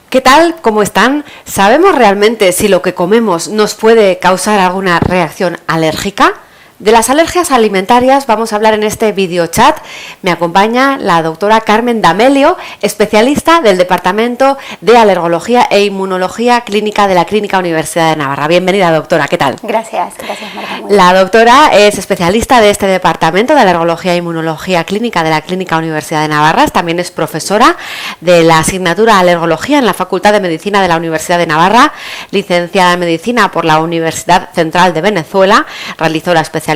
¿Qué tal? ¿Cómo están? ¿Sabemos realmente si lo que comemos nos puede causar alguna reacción alérgica? De las alergias alimentarias vamos a hablar en este videochat. Me acompaña la doctora Carmen D'Amelio, especialista del Departamento de Alergología e Inmunología Clínica de la Clínica Universidad de Navarra. Bienvenida, doctora, ¿qué tal? Gracias, Marta. La doctora es especialista de este Departamento de Alergología e Inmunología Clínica de la Clínica Universidad de Navarra. También es profesora de la asignatura Alergología en la Facultad de Medicina de la Universidad de Navarra, licenciada en Medicina por la Universidad Central de Venezuela, realizó la especialidad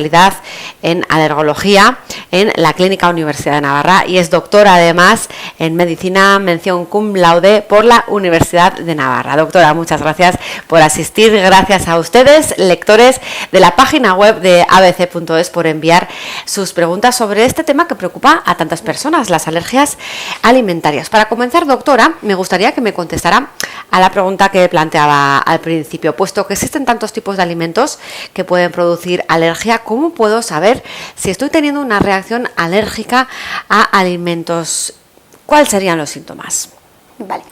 en alergología en la Clínica Universidad de Navarra y es doctora además en medicina mención cum laude por la Universidad de Navarra. Doctora, muchas gracias por asistir, gracias a ustedes, lectores de la página web de abc.es, por enviar sus preguntas sobre este tema que preocupa a tantas personas, las alergias alimentarias. Para comenzar, doctora, me gustaría que me contestara a la pregunta que planteaba al principio, puesto que existen tantos tipos de alimentos que pueden producir alergia, ¿cómo puedo saber si estoy teniendo una reacción alérgica a alimentos? ¿Cuáles serían los síntomas? Vale.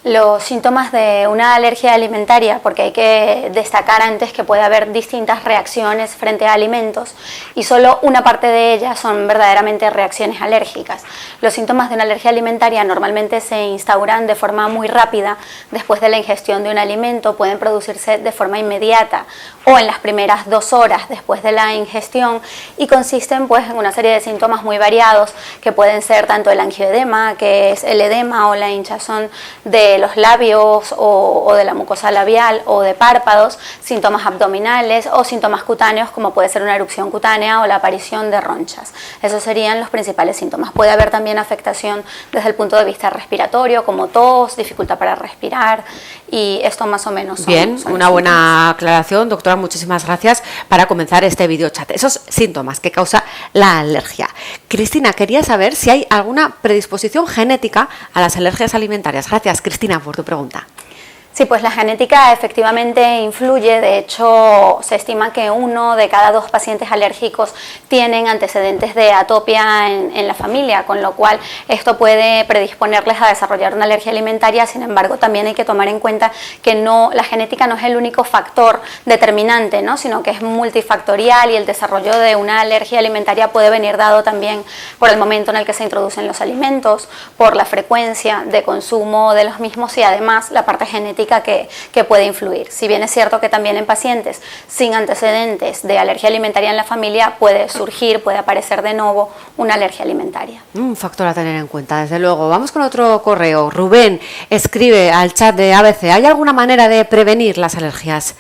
Los síntomas de una alergia alimentaria, porque hay que destacar antes que puede haber distintas reacciones frente a alimentos y solo una parte de ellas son verdaderamente reacciones alérgicas. Los síntomas de una alergia alimentaria normalmente se instauran de forma muy rápida después de la ingestión de un alimento, pueden producirse de forma inmediata o en las primeras 2 horas después de la ingestión y consisten pues en una serie de síntomas muy variados que pueden ser tanto el angioedema, que es el edema o la hinchazón de los labios o de la mucosa labial o de párpados, síntomas abdominales o síntomas cutáneos como puede ser una erupción cutánea o la aparición de ronchas. Esos serían los principales síntomas. Puede haber también afectación desde el punto de vista respiratorio como tos, dificultad para respirar y esto más o menos son, Bien, son una buena aclaración, doctora, muchísimas gracias para comenzar este videochat. Esos síntomas que causa la alergia. Cristina, quería saber si hay alguna predisposición genética a las alergias alimentarias. Gracias, Cristina, por tu pregunta. Sí, pues la genética efectivamente influye. De hecho, se estima que 1 de cada 2 pacientes alérgicos tienen antecedentes de atopia en la familia, con lo cual esto puede predisponerles a desarrollar una alergia alimentaria. Sin embargo, también hay que tomar en cuenta que la genética no es el único factor determinante, ¿no? Sino que es multifactorial y el desarrollo de una alergia alimentaria puede venir dado también por el momento en el que se introducen los alimentos, por la frecuencia de consumo de los mismos y además la parte genética que puede influir. Si bien es cierto que también en pacientes sin antecedentes de alergia alimentaria en la familia puede surgir, puede aparecer de nuevo una alergia alimentaria. Un factor a tener en cuenta, desde luego. Vamos con otro correo. Rubén escribe al chat de ABC: ¿hay alguna manera de prevenir las alergias?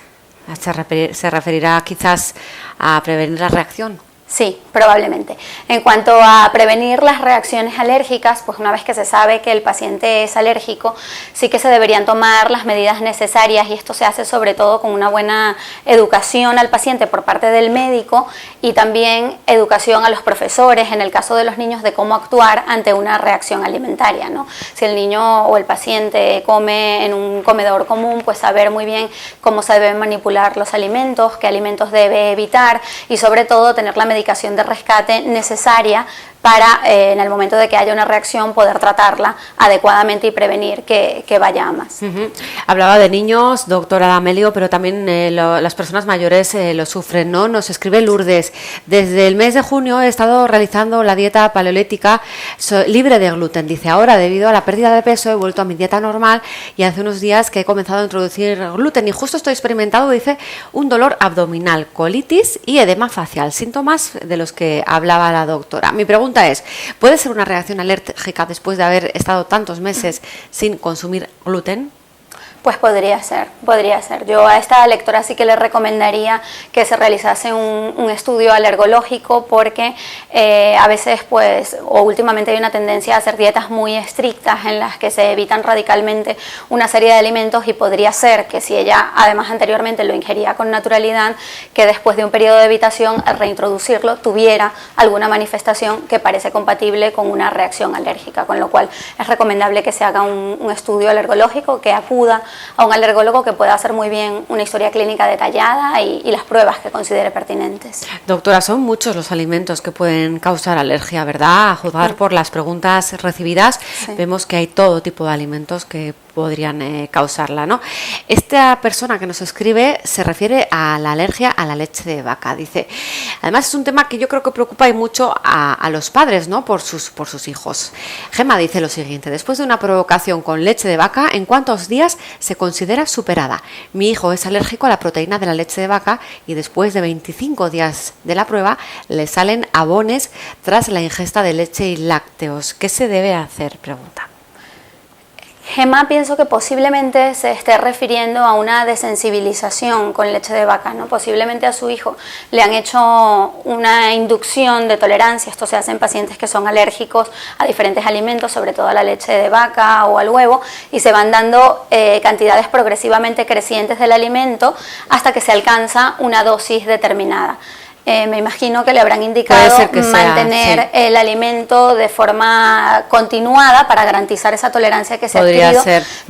Se referirá quizás a prevenir la reacción. Sí, probablemente. En cuanto a prevenir las reacciones alérgicas, pues una vez que se sabe que el paciente es alérgico, sí que se deberían tomar las medidas necesarias y esto se hace sobre todo con una buena educación al paciente por parte del médico y también educación a los profesores, en el caso de los niños, de cómo actuar ante una reacción alimentaria, ¿no? Si el niño o el paciente come en un comedor común, pues saber muy bien cómo se deben manipular los alimentos, qué alimentos debe evitar y sobre todo tener la medicación de rescate necesaria para en el momento de que haya una reacción poder tratarla adecuadamente y prevenir que vaya a más. Hablaba de niños, doctora D'Amelio, pero también las personas mayores lo sufren, ¿no? Nos escribe Lourdes: desde el mes de junio he estado realizando la dieta paleolítica libre de gluten. Dice, ahora debido a la pérdida de peso he vuelto a mi dieta normal y hace unos días que he comenzado a introducir gluten y justo estoy experimentando, dice, un dolor abdominal, colitis y edema facial, síntomas de los que hablaba la doctora. Mi pregunta es, ¿puede ser una reacción alérgica después de haber estado tantos meses sin consumir gluten? Pues podría ser. Yo a esta lectora sí que le recomendaría que se realizase un estudio alergológico porque a veces pues o últimamente hay una tendencia a hacer dietas muy estrictas en las que se evitan radicalmente una serie de alimentos y podría ser que si ella además anteriormente lo ingería con naturalidad, que después de un periodo de evitación al reintroducirlo tuviera alguna manifestación que parece compatible con una reacción alérgica, con lo cual es recomendable que se haga un estudio alergológico, que acuda a un alergólogo que pueda hacer muy bien una historia clínica detallada y las pruebas que considere pertinentes. Doctora, son muchos los alimentos que pueden causar alergia, ¿verdad? A juzgar por las preguntas recibidas, vemos que hay todo tipo de alimentos que podrían causarla, ¿no? Esta persona que nos escribe se refiere a la alergia a la leche de vaca. Dice, además es un tema que yo creo que preocupa y mucho a los padres, ¿no? Por sus hijos. Gemma dice lo siguiente: después de una provocación con leche de vaca, ¿en cuántos días se considera superada? Mi hijo es alérgico a la proteína de la leche de vaca y después de 25 días de la prueba le salen abones tras la ingesta de leche y lácteos. ¿Qué se debe hacer?, pregunta. Gemma, pienso que posiblemente se esté refiriendo a una desensibilización con leche de vaca, ¿no? Posiblemente a su hijo le han hecho una inducción de tolerancia. Esto se hace en pacientes que son alérgicos a diferentes alimentos, sobre todo a la leche de vaca o al huevo, y se van dando cantidades progresivamente crecientes del alimento hasta que se alcanza una dosis determinada. Me imagino que le habrán indicado mantener el alimento de forma continuada para garantizar esa tolerancia que se ha adquirido,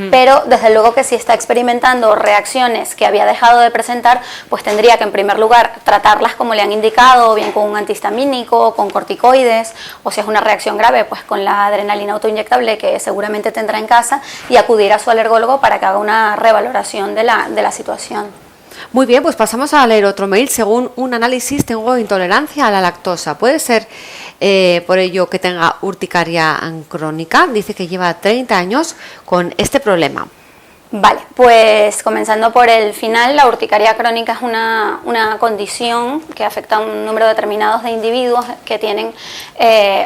pero desde luego que si está experimentando reacciones que había dejado de presentar, pues tendría que en primer lugar tratarlas como le han indicado, o bien con un antihistamínico, con corticoides, o si es una reacción grave, pues con la adrenalina autoinyectable que seguramente tendrá en casa, y acudir a su alergólogo para que haga una revaloración de la situación. Muy bien, pues pasamos a leer otro mail. Según un análisis, tengo intolerancia a la lactosa. ¿Puede ser por ello que tenga urticaria crónica? Dice que lleva 30 años con este problema. Vale, pues comenzando por el final, la urticaria crónica es una condición que afecta a un número determinado de individuos que tienen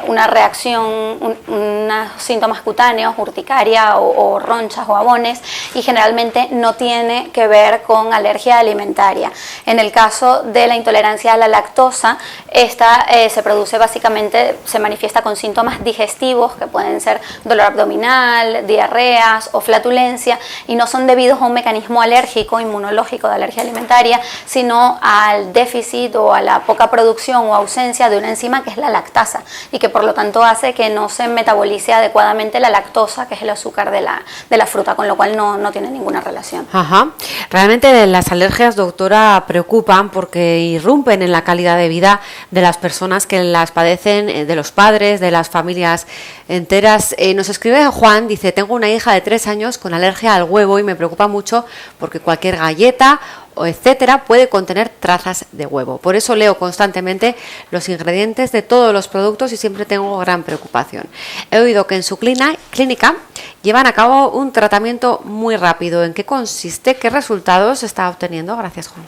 una reacción, unos síntomas cutáneos, urticaria o ronchas o abones, y generalmente no tiene que ver con alergia alimentaria. En el caso de la intolerancia a la lactosa, esta se produce básicamente, se manifiesta con síntomas digestivos que pueden ser dolor abdominal, diarreas o flatulencia, y no son debidos a un mecanismo alérgico, inmunológico de alergia alimentaria, sino al déficit o a la poca producción o ausencia de una enzima que es la lactasa, y que por lo tanto hace que no se metabolice adecuadamente la lactosa, que es el azúcar de la fruta, con lo cual no tiene ninguna relación. Ajá. Realmente las alergias, doctora, preocupan porque irrumpen en la calidad de vida de las personas que las padecen, de los padres, de las familias enteras. Nos escribe Juan, dice, tengo una hija de 3 años con alergia al huevo y me preocupa mucho porque cualquier galleta o etcétera puede contener trazas de huevo. Por eso leo constantemente los ingredientes de todos los productos y siempre tengo gran preocupación. He oído que en su clínica llevan a cabo un tratamiento muy rápido. ¿En qué consiste? ¿Qué resultados está obteniendo? Gracias, Juan.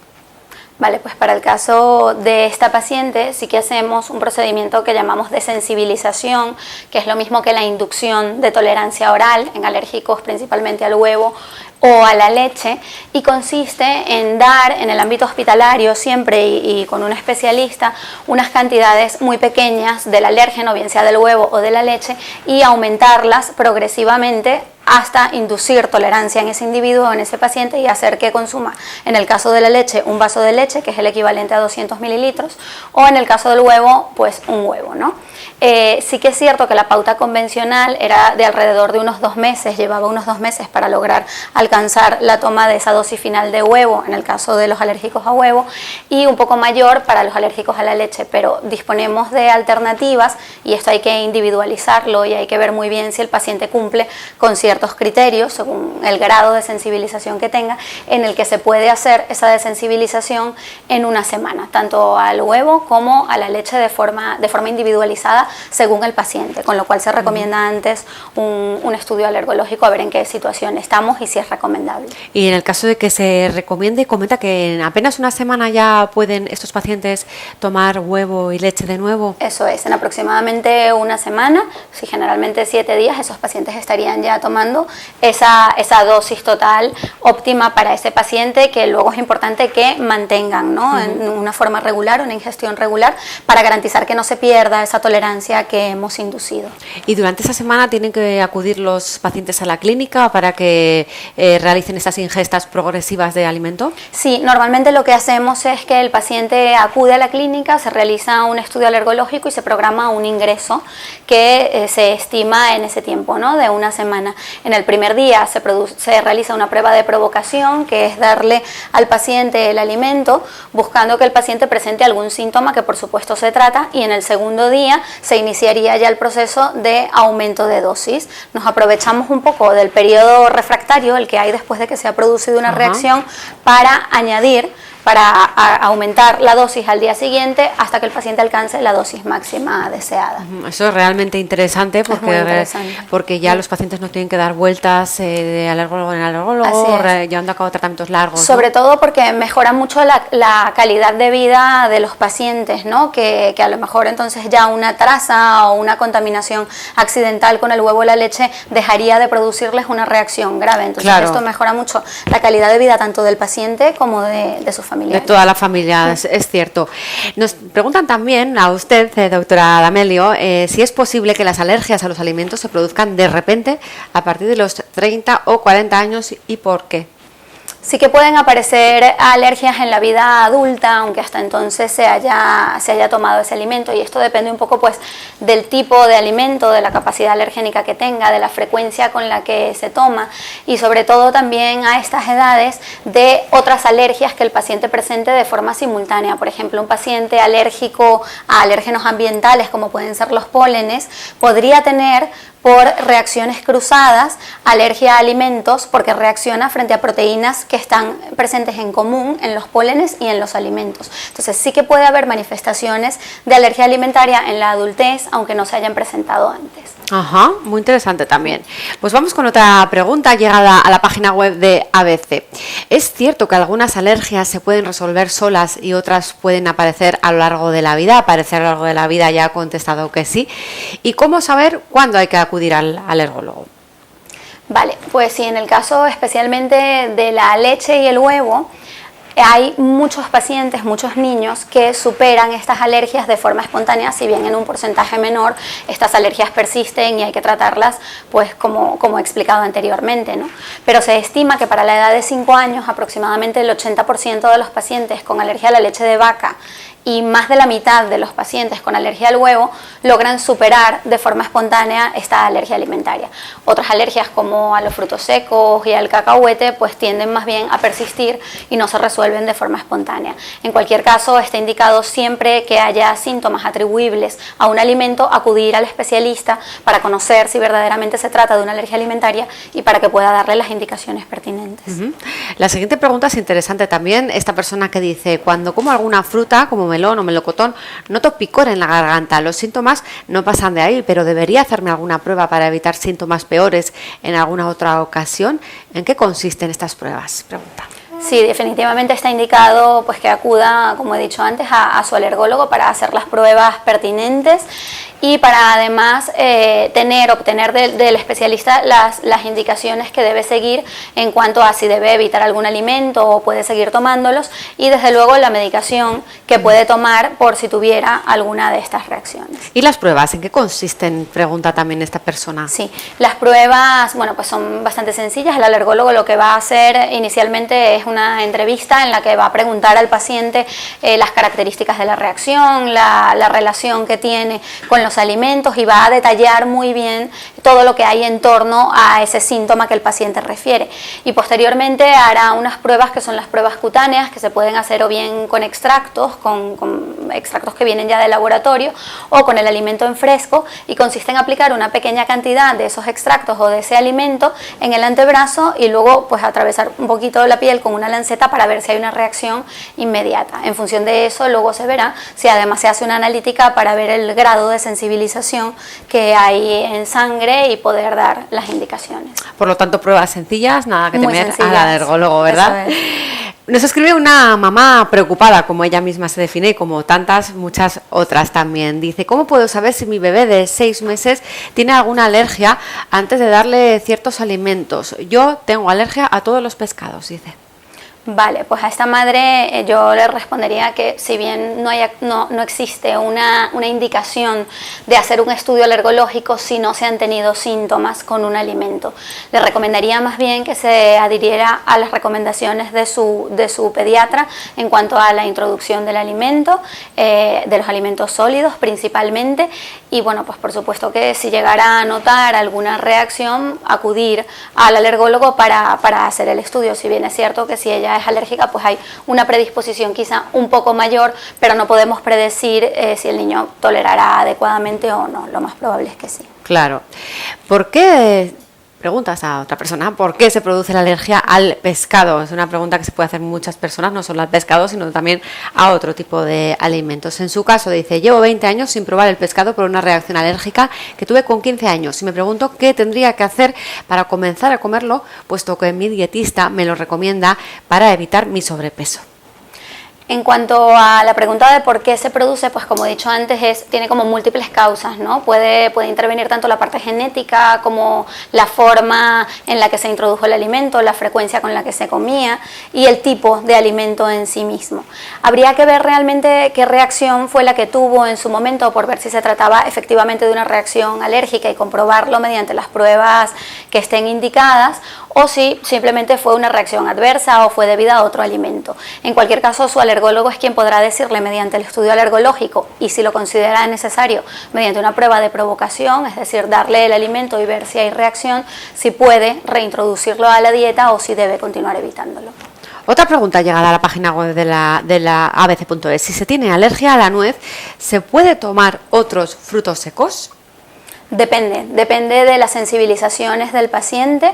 Vale, pues para el caso de esta paciente sí que hacemos un procedimiento que llamamos desensibilización, que es lo mismo que la inducción de tolerancia oral en alérgicos principalmente al huevo o a la leche, y consiste en dar en el ámbito hospitalario siempre y con un especialista unas cantidades muy pequeñas del alérgeno, bien sea del huevo o de la leche, y aumentarlas progresivamente hasta inducir tolerancia en ese individuo o en ese paciente y hacer que consuma, en el caso de la leche, un vaso de leche, que es el equivalente a 200 mililitros, o en el caso del huevo, pues un huevo, ¿no? Sí que es cierto que la pauta convencional era de alrededor de unos 2 meses, llevaba unos 2 meses para lograr alcanzar la toma de esa dosis final de huevo, en el caso de los alérgicos a huevo, y un poco mayor para los alérgicos a la leche, pero disponemos de alternativas, y esto hay que individualizarlo y hay que ver muy bien si el paciente cumple con ciertos criterios, según el grado de sensibilización que tenga, en el que se puede hacer esa desensibilización en una semana, tanto al huevo como a la leche de forma individualizada según el paciente, con lo cual se recomienda antes un estudio alergológico a ver en qué situación estamos y si es recomendable. Y en el caso de que se recomiende, comenta que en apenas una semana ya pueden estos pacientes tomar huevo y leche de nuevo. Eso es, en aproximadamente una semana, si generalmente 7 días, esos pacientes estarían ya tomando esa dosis total óptima para ese paciente, que luego es importante que mantengan, ¿no? En una forma regular, una ingestión regular, para garantizar que no se pierda esa tolerancia que hemos inducido. ¿Y durante esa semana tienen que acudir los pacientes a la clínica para que realicen estas ingestas progresivas de alimento? Sí, normalmente lo que hacemos es que el paciente acude a la clínica, se realiza un estudio alergológico y se programa un ingreso que se estima en ese tiempo, ¿no? De una semana. En el primer día se realiza una prueba de provocación, que es darle al paciente el alimento buscando que el paciente presente algún síntoma, que por supuesto se trata, y en el segundo día se iniciaría ya el proceso de aumento de dosis. Nos aprovechamos un poco del periodo refractario, el que hay después de que se ha producido una reacción, para aumentar la dosis al día siguiente hasta que el paciente alcance la dosis máxima deseada. Eso es realmente interesante porque ya los pacientes no tienen que dar vueltas de alergólogo en alergólogo, llevando a cabo tratamientos largos. Sobre todo porque mejora mucho la calidad de vida de los pacientes, ¿no? Que a lo mejor entonces ya una traza o una contaminación accidental con el huevo o la leche dejaría de producirles una reacción grave. Entonces esto mejora mucho la calidad de vida tanto del paciente como de su familia. De toda la familia, es cierto. Nos preguntan también a usted, doctora D'Amelio, si es posible que las alergias a los alimentos se produzcan de repente a partir de los 30 o 40 años y por qué. Sí que pueden aparecer alergias en la vida adulta, aunque hasta entonces se haya tomado ese alimento, y esto depende un poco pues del tipo de alimento, de la capacidad alergénica que tenga, de la frecuencia con la que se toma, y sobre todo también a estas edades de otras alergias que el paciente presente de forma simultánea. Por ejemplo, un paciente alérgico a alérgenos ambientales como pueden ser los pólenes podría tener por reacciones cruzadas, alergia a alimentos, porque reacciona frente a proteínas que están presentes en común en los pólenes y en los alimentos. Entonces sí que puede haber manifestaciones de alergia alimentaria en la adultez, aunque no se hayan presentado antes. Ajá, muy interesante también. Pues vamos con otra pregunta llegada a la página web de ABC. ¿Es cierto que algunas alergias se pueden resolver solas y otras pueden aparecer a lo largo de la vida? Aparecer a lo largo de la vida, ya ha contestado que sí. ¿Y cómo saber cuándo hay que acudir al alergólogo? Vale, pues sí, en el caso especialmente de la leche y el huevo, hay muchos pacientes, muchos niños que superan estas alergias de forma espontánea, si bien en un porcentaje menor estas alergias persisten y hay que tratarlas pues como he explicado anteriormente, ¿no? Pero se estima que para la edad de 5 años aproximadamente el 80% de los pacientes con alergia a la leche de vaca y más de la mitad de los pacientes con alergia al huevo logran superar de forma espontánea esta alergia alimentaria. Otras alergias como a los frutos secos y al cacahuete pues tienden más bien a persistir y no se resuelven de forma espontánea. En cualquier caso, está indicado siempre que haya síntomas atribuibles a un alimento, acudir al especialista para conocer si verdaderamente se trata de una alergia alimentaria y para que pueda darle las indicaciones pertinentes. La siguiente pregunta es interesante también. Esta persona que dice, cuando como alguna fruta como melón o melocotón, noto picor en la garganta. Los síntomas no pasan de ahí, pero ¿debería hacerme alguna prueba para evitar síntomas peores en alguna otra ocasión? ¿En qué consisten estas pruebas? Pregunta. Sí, definitivamente está indicado pues que acuda, como he dicho antes, a su alergólogo para hacer las pruebas pertinentes y para además obtener del especialista las indicaciones que debe seguir en cuanto a si debe evitar algún alimento o puede seguir tomándolos, y desde luego la medicación que puede tomar por si tuviera alguna de estas reacciones. ¿Y las pruebas en qué consisten? Pregunta también esta persona. Sí, las pruebas, bueno, pues son bastante sencillas. El alergólogo lo que va a hacer inicialmente es una entrevista en la que va a preguntar al paciente las características de la reacción, la relación que tiene con los alimentos, y va a detallar muy bien todo lo que hay en torno a ese síntoma que el paciente refiere. Y posteriormente hará unas pruebas que son las pruebas cutáneas, que se pueden hacer o bien con extractos, con extractos que vienen ya del laboratorio, o con el alimento en fresco, y consiste en aplicar una pequeña cantidad de esos extractos o de ese alimento en el antebrazo y luego pues atravesar un poquito la piel con una lanceta para ver si hay una reacción inmediata. En función de eso luego se verá si además se hace una analítica para ver el grado de sensibilización que hay en sangre y poder dar las indicaciones. Por lo tanto, pruebas sencillas, nada que temer al alergólogo, ¿verdad? Eso es. Nos escribe una mamá preocupada, como ella misma se define, y como muchas otras también. Dice, ¿cómo puedo saber si mi bebé de 6 meses tiene alguna alergia antes de darle ciertos alimentos? Yo tengo alergia a todos los pescados, dice. Vale, pues a esta madre yo le respondería que si bien no existe una indicación de hacer un estudio alergológico si no se han tenido síntomas con un alimento, le recomendaría más bien que se adhiriera a las recomendaciones de su pediatra en cuanto a la introducción del alimento, de los alimentos sólidos principalmente, y bueno, pues por supuesto que si llegara a notar alguna reacción, acudir al alergólogo para hacer el estudio. Si bien es cierto que si ella familia es alérgica, pues hay una predisposición quizá un poco mayor, pero no podemos predecir si el niño tolerará adecuadamente o no. Lo más probable es que sí. Claro. ¿Por qué? Preguntas a otra persona, ¿por qué se produce la alergia al pescado? Es una pregunta que se puede hacer muchas personas, no solo al pescado, sino también a otro tipo de alimentos. En su caso dice, llevo 20 años sin probar el pescado por una reacción alérgica que tuve con 15 años y me pregunto qué tendría que hacer para comenzar a comerlo, puesto que mi dietista me lo recomienda para evitar mi sobrepeso. En cuanto a la pregunta de por qué se produce, pues como he dicho antes, tiene como múltiples causas, ¿no? Puede intervenir tanto la parte genética como la forma en la que se introdujo el alimento, la frecuencia con la que se comía y el tipo de alimento en sí mismo. Habría que ver realmente qué reacción fue la que tuvo en su momento por ver si se trataba efectivamente de una reacción alérgica y comprobarlo mediante las pruebas que estén indicadas, o si simplemente fue una reacción adversa o fue debida a otro alimento. En cualquier caso, su alergólogo es quien podrá decirle mediante el estudio alergológico y, si lo considera necesario, mediante una prueba de provocación, es decir, darle el alimento y ver si hay reacción, si puede reintroducirlo a la dieta o si debe continuar evitándolo. Otra pregunta llegada a la página web de la abc.es. Si se tiene alergia a la nuez, ¿se puede tomar otros frutos secos? Depende de las sensibilizaciones del paciente.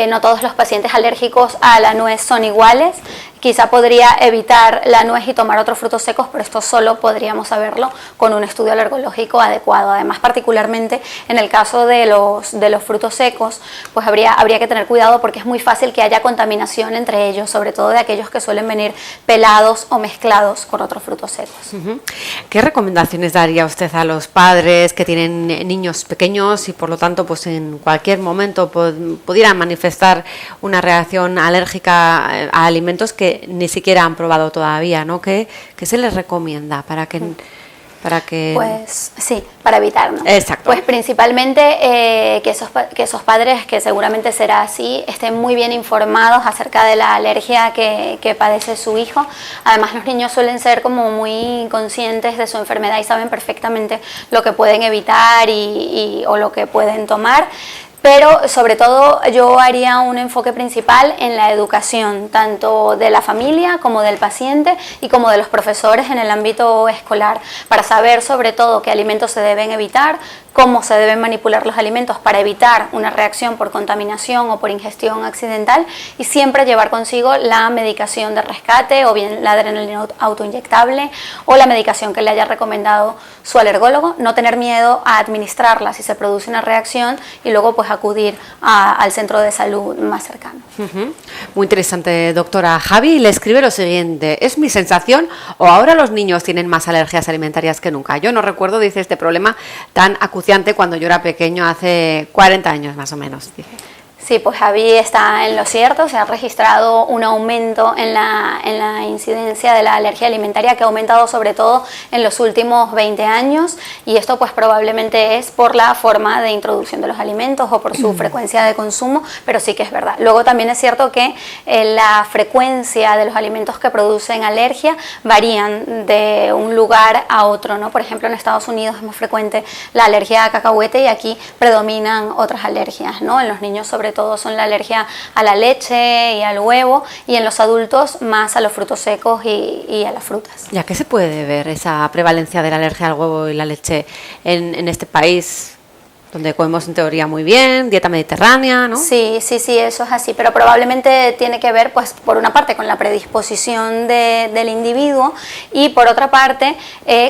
No todos los pacientes alérgicos a la nuez son iguales. Quizá podría evitar la nuez y tomar otros frutos secos, pero esto solo podríamos saberlo con un estudio alergológico adecuado. Además, particularmente en el caso de los frutos secos, pues habría que tener cuidado porque es muy fácil que haya contaminación entre ellos, sobre todo de aquellos que suelen venir pelados o mezclados con otros frutos secos. ¿Qué recomendaciones daría usted a los padres que tienen niños pequeños y por lo tanto pues en cualquier momento pudieran manifestar una reacción alérgica a alimentos que ni siquiera han probado todavía, ¿no? ¿Qué se les recomienda para que Pues sí, para evitar, ¿no? Exacto. Pues principalmente que esos padres, que seguramente será así, estén muy bien informados acerca de la alergia que padece su hijo. Además, los niños suelen ser como muy conscientes de su enfermedad y saben perfectamente lo que pueden evitar o lo que pueden tomar. Pero sobre todo yo haría un enfoque principal en la educación, tanto de la familia como del paciente y como de los profesores en el ámbito escolar, para saber sobre todo qué alimentos se deben evitar, cómo se deben manipular los alimentos para evitar una reacción por contaminación o por ingestión accidental y siempre llevar consigo la medicación de rescate o bien la adrenalina autoinyectable o la medicación que le haya recomendado su alergólogo, no tener miedo a administrarla si se produce una reacción y luego pues acudir al centro de salud más cercano. Muy interesante, doctora. Javi le escribe lo siguiente: es mi sensación o ahora los niños tienen más alergias alimentarias que nunca. Yo no recuerdo, dice, este problema tan acuciante cuando yo era pequeño, hace 40 años más o menos, dice. Sí, pues Javi está en lo cierto, se ha registrado un aumento en la incidencia de la alergia alimentaria que ha aumentado sobre todo en los últimos 20 años y esto pues probablemente es por la forma de introducción de los alimentos o por su frecuencia de consumo, pero sí que es verdad. Luego también es cierto que la frecuencia de los alimentos que producen alergia varían de un lugar a otro, ¿no? Por ejemplo, en Estados Unidos es más frecuente la alergia a cacahuete y aquí predominan otras alergias, ¿no? En los niños sobre todo son la alergia a la leche y al huevo y en los adultos más a los frutos secos y a las frutas. ¿Y a qué se puede ver esa prevalencia de la alergia al huevo y la leche en este país? Donde comemos en teoría muy bien, dieta mediterránea, ¿no? Sí, eso es así, pero probablemente tiene que ver, pues, por una parte con la predisposición del individuo y por otra parte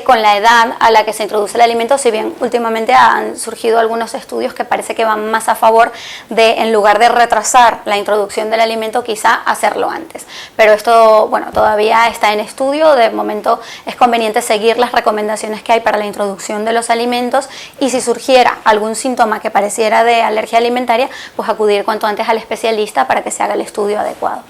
con la edad a la que se introduce el alimento, si bien últimamente han surgido algunos estudios que parece que van más a favor de, en lugar de retrasar la introducción del alimento, quizá hacerlo antes. Pero esto, bueno, todavía está en estudio, de momento es conveniente seguir las recomendaciones que hay para la introducción de los alimentos y si surgiera algún síntoma que pareciera de alergia alimentaria, pues acudir cuanto antes al especialista para que se haga el estudio adecuado.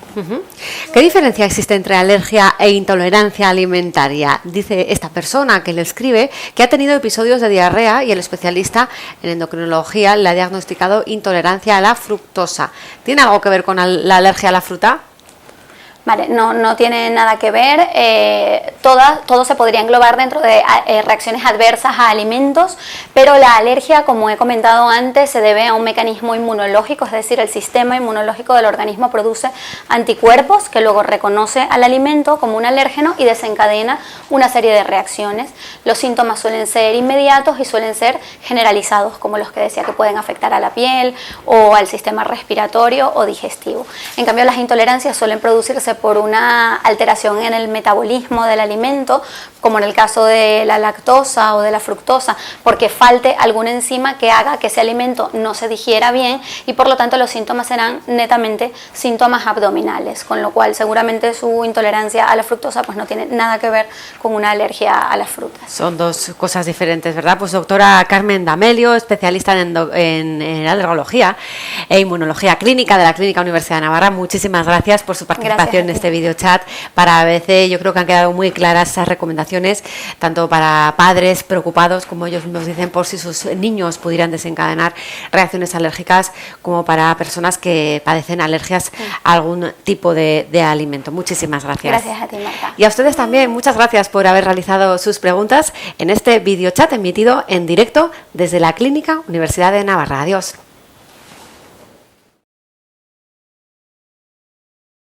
¿Qué diferencia existe entre alergia e intolerancia alimentaria? Dice esta persona que le escribe que ha tenido episodios de diarrea y el especialista en endocrinología le ha diagnosticado intolerancia a la fructosa. ¿Tiene algo que ver con la alergia a la fruta? Vale, no tiene nada que ver, todo se podría englobar dentro de reacciones adversas a alimentos, pero la alergia, como he comentado antes, se debe a un mecanismo inmunológico, es decir, el sistema inmunológico del organismo produce anticuerpos que luego reconoce al alimento como un alérgeno y desencadena una serie de reacciones. Los síntomas suelen ser inmediatos y suelen ser generalizados, como los que decía, que pueden afectar a la piel o al sistema respiratorio o digestivo. En cambio, las intolerancias suelen producirse por una alteración en el metabolismo del alimento, como en el caso de la lactosa o de la fructosa, porque falte alguna enzima que haga que ese alimento no se digiera bien y por lo tanto los síntomas serán netamente síntomas abdominales, con lo cual seguramente su intolerancia a la fructosa pues no tiene nada que ver con una alergia a las frutas. Son dos cosas diferentes, ¿verdad? Pues doctora Carmen D'Amelio, especialista en alergología e inmunología clínica de la Clínica Universidad de Navarra, muchísimas gracias por su participación en este videochat. Para ABC yo creo que han quedado muy claras esas recomendaciones, tanto para padres preocupados, como ellos mismos dicen, por si sus niños pudieran desencadenar reacciones alérgicas, como para personas que padecen alergias a algún tipo de alimento. Muchísimas gracias. Gracias a ti, Marta. Y a ustedes también, muchas gracias por haber realizado sus preguntas en este videochat emitido en directo desde la Clínica Universidad de Navarra. Adiós.